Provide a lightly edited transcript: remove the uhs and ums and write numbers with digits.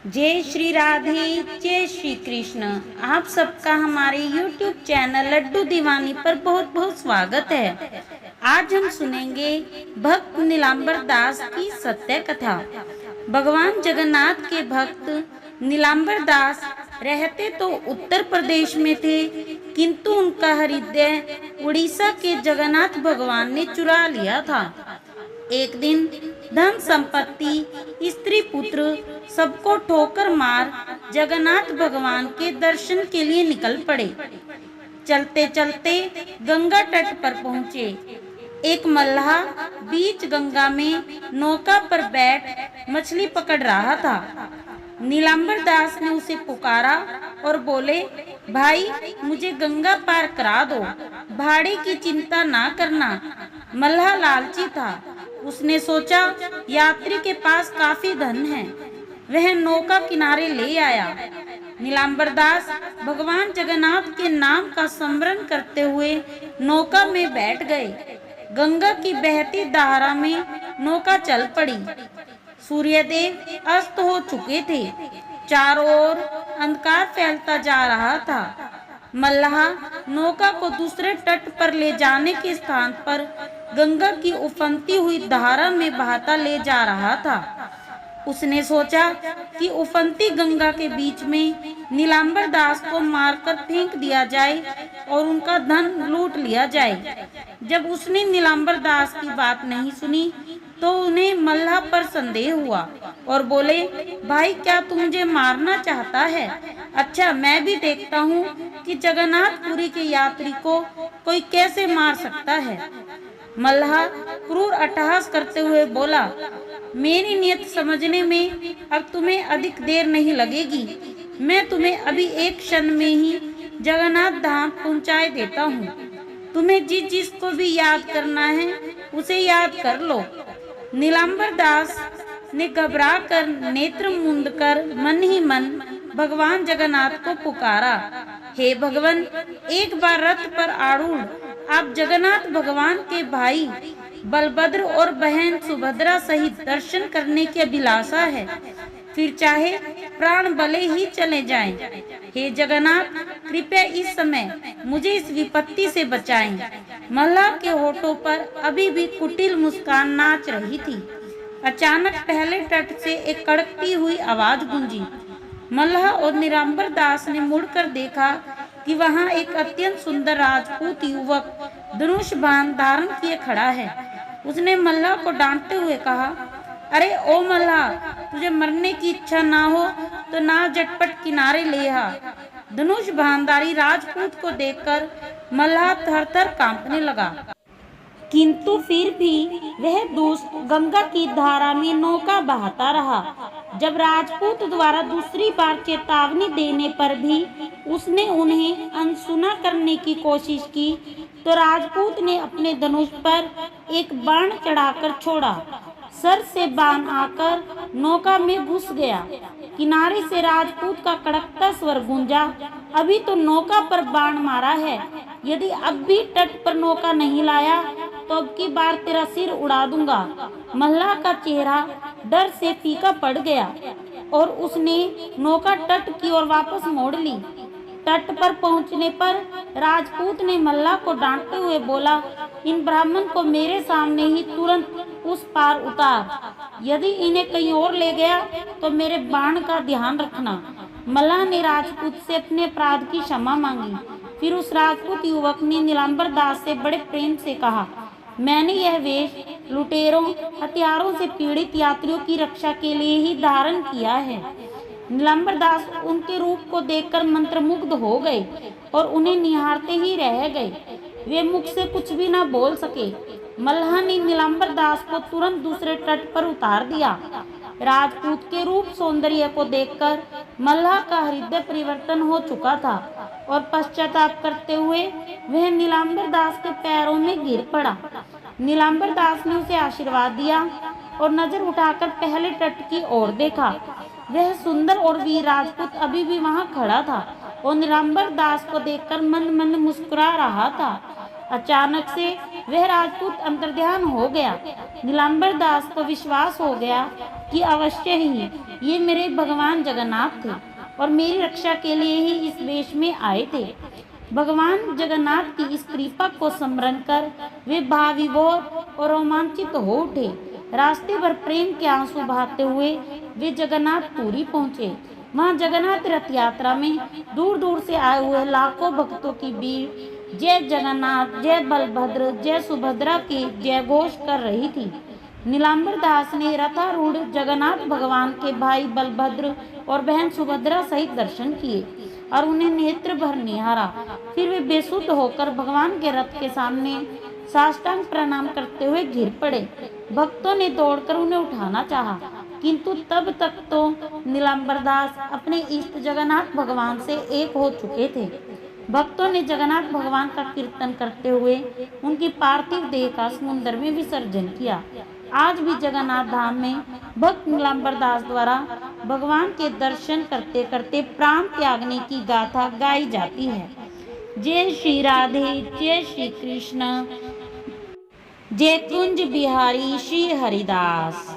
जय श्री राधे, जय श्री कृष्ण। आप सबका हमारे YouTube चैनल लड्डू दीवानी पर बहुत बहुत स्वागत है। आज हम सुनेंगे भक्त नीलांबर दास की सत्य कथा। भगवान जगन्नाथ के भक्त नीलांबर दास रहते तो उत्तर प्रदेश में थे, किंतु उनका हृदय उड़ीसा के जगन्नाथ भगवान ने चुरा लिया था। एक दिन धन संपत्ति स्त्री पुत्र सबको ठोकर मार जगन्नाथ भगवान के दर्शन के लिए निकल पड़े। चलते चलते गंगा तट पर पहुँचे। एक मल्लाह बीच गंगा में नौका पर बैठ मछली पकड़ रहा था। नीलांबर दास ने उसे पुकारा और बोले, भाई मुझे गंगा पार करा दो, भाड़े की चिंता ना करना। मल्लाह लालची था। उसने सोचा यात्री के पास काफी धन है, वह नौका किनारे ले आया। नीलांबर दास भगवान जगन्नाथ के नाम का स्मरण करते हुए नौका में बैठ गए। गंगा की बहती धारा में नौका चल पड़ी। सूर्यदेव अस्त हो चुके थे। चारों ओर अंधकार फैलता जा रहा था। मल्लाह नौका को दूसरे तट पर ले जाने के स्थान पर गंगा की उफनती हुई धारा में बहाता ले जा रहा था। उसने सोचा कि उफनती गंगा के बीच में नीलांबर दास को मारकर फेंक दिया जाए और उनका धन लूट लिया जाए। जब उसने नीलांबर दास की बात नहीं सुनी तो उन्हें मल्लाह पर संदेह हुआ और बोले, भाई क्या तू मुझे मारना चाहता है? अच्छा, मैं भी देखता हूँ कि जगन्नाथपुरी के यात्री को कोई कैसे मार सकता है। मल्लाह क्रूर अट्टहास करते हुए बोला, मेरी नीयत समझने में अब तुम्हें अधिक देर नहीं लगेगी। मैं तुम्हें अभी एक क्षण में ही जगन्नाथ धाम पहुँचाए देता हूँ। तुम्हें जिस जिस को भी याद करना है उसे याद कर लो। नीलांबर दास ने घबरा कर नेत्र मूंद कर मन ही मन भगवान जगन्नाथ को पुकारा, हे भगवान, एक बार रथ पर आरूढ़ आप जगन्नाथ भगवान के भाई बलभद्र और बहन सुभद्रा सहित दर्शन करने की अभिलाषा है, फिर चाहे प्राण भले ही चले जाएं। हे जगन्नाथ, कृपया इस समय मुझे इस विपत्ति से बचाएं। मल्लाह के होठों पर अभी भी कुटिल मुस्कान नाच रही थी। अचानक पहले तट से एक कड़कती हुई आवाज गूंजी। मल्लाह और नीलांबर दास ने मुड़कर देखा कि वहां एक अत्यंत सुंदर राजपूत युवक धनुष बाण धारण किए खड़ा है। उसने मल्लाह को डांटते हुए कहा, अरे ओ मल्लाह, तुझे मरने की इच्छा ना हो तो नाव झटपट किनारे ले आ। धनुष बाणधारी राजपूत को देखकर मल्लाह थर-थर कांपने लगा, किंतु फिर भी वह दुष्ट गंगा की धारा में नौका बहाता रहा। जब राजपूत द्वारा दूसरी बार चेतावनी देने पर भी उसने उन्हें अनसुना करने की कोशिश की तो राजपूत ने अपने धनुष पर एक बाण चढ़ाकर छोड़ा। सर से बाण आकर नौका में घुस गया। किनारे से राजपूत का कड़कता स्वर गूंजा, अभी तो नौका पर बाण मारा है, यदि अब भी तट पर नौका नहीं लाया तो अब की बार तेरा सिर उड़ा दूंगा। मल्लाह का चेहरा डर से फीका पड़ गया और उसने नौका तट की ओर वापस मोड़ ली। तट पर पहुंचने पर राजपूत ने मल्लाह को डांटते हुए बोला, इन ब्राह्मण को मेरे सामने ही तुरंत उस पार उतार, यदि इन्हें कहीं और ले गया तो मेरे बाण का ध्यान रखना। मल्लाह ने राजपूत से अपने अपराध की क्षमा मांगी। फिर उस राजपूत युवक ने नीलांबर दास से बड़े प्रेम से कहा, मैंने यह वेश लुटेरों हथियारों से पीड़ित यात्रियों की रक्षा के लिए ही धारण किया है। नीलांबर दास उनके रूप को देखकर मंत्रमुग्ध हो गए और उन्हें निहारते ही रह गए। वे मुख से कुछ भी न बोल सके। मल्लाह ने नीलांबर दास को तुरंत दूसरे तट पर उतार दिया। राजपूत के रूप सौंदर्य को देखकर मल्लाह का हृदय परिवर्तन हो चुका था और पश्चाताप करते हुए वह नीलांबर दास के पैरों में गिर पड़ा। नीलांबर दास ने उसे आशीर्वाद दिया और नजर उठाकर पहले तट की ओर देखा। वह सुंदर और वीर राजपूत अभी भी वहां खड़ा था और नीलांबर दास को देखकर मन मन मुस्कुरा रहा था। अचानक से वह राजपूत अंतर्ध्यान हो गया। नीलांबर दास को विश्वास हो गया कि अवश्य ही ये मेरे भगवान जगन्नाथ थे और मेरी रक्षा के लिए ही इस वेश में आए थे। भगवान जगन्नाथ की इस कृपा को स्मरण कर वे भावविभोर और रोमांचित हो उठे। रास्ते भर प्रेम के आंसू बहाते हुए वे जगन्नाथपुरी पहुँचे। वहाँ जगन्नाथ रथ यात्रा में दूर दूर से आए हुए लाखों भक्तों की भीड़ जय जगन्नाथ, जय बलभद्र, जय सुभद्रा के जय घोष कर रही थी। नीलांबर दास ने रथारूढ़ जगन्नाथ भगवान के भाई बलभद्र और बहन सुभद्रा सहित दर्शन किए और उन्हें नेत्र भर निहारा। फिर वे बेसुध होकर भगवान के रथ के सामने साष्टांग प्रणाम करते हुए गिर पड़े। भक्तों ने दौड़कर उन्हें उठाना चाहा, किंतु तब तक तो नीलांबर दास अपने इष्ट जगन्नाथ भगवान से एक हो चुके थे। भक्तों ने जगन्नाथ भगवान का कीर्तन करते हुए उनकी पार्थिव देह का समुद्र में विसर्जन किया। आज भी जगन्नाथ धाम में भक्त नीलांबर दास द्वारा भगवान के दर्शन करते करते प्राण त्यागने की गाथा गाई जाती है। जय श्री राधे, जय श्री कृष्ण, जय कुंज बिहारी श्री हरिदास।